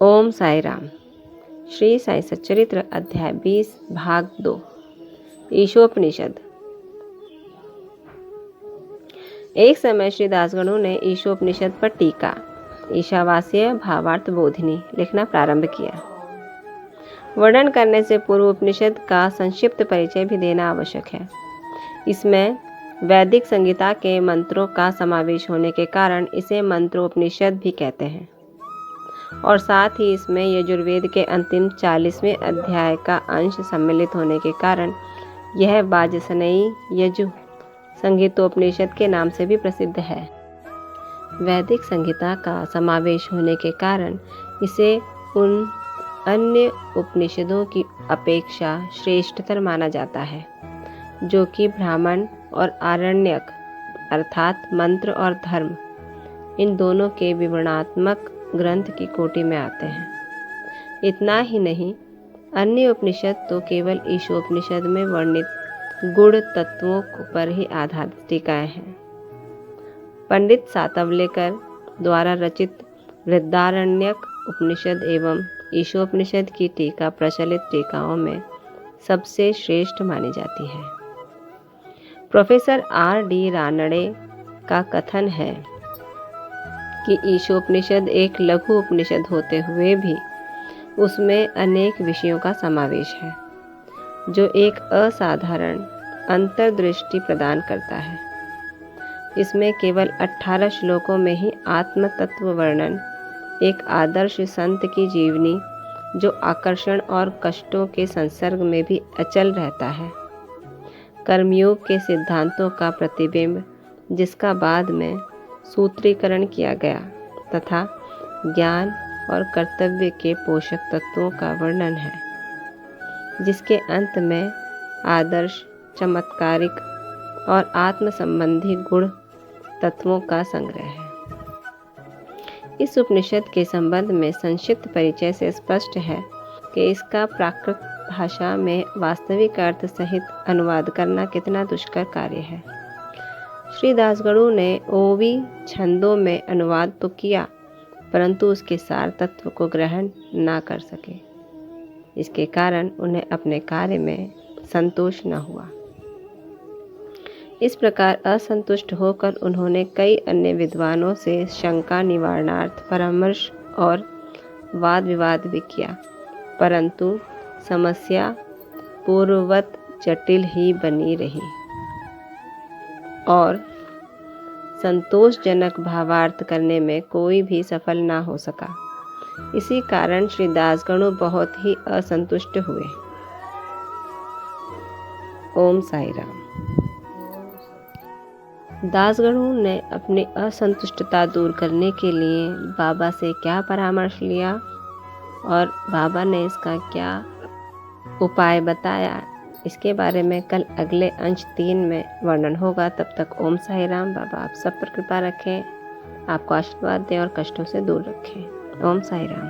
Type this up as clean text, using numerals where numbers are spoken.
ओम साई राम। श्री साई सच्चरित्र अध्याय 20 भाग 2 ईशोपनिषद। एक समय श्री दासगणों ने ईशोपनिषद पर टीका ईशावास्य भावार्थ बोधिनी लिखना प्रारंभ किया। वर्णन करने से पूर्व उपनिषद का संक्षिप्त परिचय भी देना आवश्यक है। इसमें वैदिक संहिता के मंत्रों का समावेश होने के कारण इसे मंत्रोपनिषद भी कहते हैं और साथ ही इसमें यजुर्वेद के अंतिम 40वें अध्याय का अंश सम्मिलित होने के कारण यह वाजसनेयी यजु संहितोपनिषद के नाम से भी प्रसिद्ध है। वैदिक संहिता का समावेश होने के कारण इसे उन अन्य उपनिषदों की अपेक्षा श्रेष्ठतर माना जाता है जो कि ब्राह्मण और आरण्यक अर्थात मंत्र और धर्म इन दोनों के विवरणात्मक ग्रंथ की कोटि में आते हैं। इतना ही नहीं, अन्य उपनिषद तो केवल ईशोपनिषद में वर्णित गुण तत्वों पर ही आधारित टीकाएं हैं। पंडित सातवलेकर द्वारा रचित वृद्धारण्यक उपनिषद एवं ईशोपनिषद की टीका प्रचलित टीकाओं में सबसे श्रेष्ठ मानी जाती है। Professor R.D. रानड़े का कथन है कि ईशोपनिषद एक लघु उपनिषद होते हुए भी उसमें अनेक विषयों का समावेश है जो एक असाधारण अंतर्दृष्टि प्रदान करता है। इसमें केवल 18 श्लोकों में ही आत्म तत्व वर्णन, एक आदर्श संत की जीवनी जो आकर्षण और कष्टों के संसर्ग में भी अचल रहता है, कर्मयोग के सिद्धांतों का प्रतिबिंब जिसका बाद में सूत्रीकरण किया गया तथा ज्ञान और कर्तव्य के पोषक तत्वों का वर्णन है जिसके अंत में आदर्श, चमत्कारिक और आत्म संबंधी गुण तत्वों का संग्रह है। इस उपनिषद के संबंध में संक्षिप्त परिचय से स्पष्ट है कि इसका प्राकृत भाषा में वास्तविक अर्थ सहित अनुवाद करना कितना दुष्कर कार्य है। श्री दासगणों ने ओवी छंदों में अनुवाद तो किया परंतु उसके सार तत्व को ग्रहण ना कर सके। इसके कारण उन्हें अपने कार्य में संतोष न हुआ। इस प्रकार असंतुष्ट होकर उन्होंने कई अन्य विद्वानों से शंका निवारणार्थ परामर्श और वाद विवाद भी किया, परंतु समस्या पूर्ववत जटिल ही बनी रही और संतोषजनक भावार्थ करने में कोई भी सफल ना हो सका। इसी कारण श्री दासगणों बहुत ही असंतुष्ट हुए। ओम साई राम। दासगणों ने अपनी असंतुष्टता दूर करने के लिए बाबा से क्या परामर्श लिया और बाबा ने इसका क्या उपाय बताया, इसके बारे में कल अगले अंश 3 में वर्णन होगा। तब तक ओम साई राम। बाबा आप सब पर कृपा रखें, आपको आशीर्वाद दें और कष्टों से दूर रखें। ओम साई राम।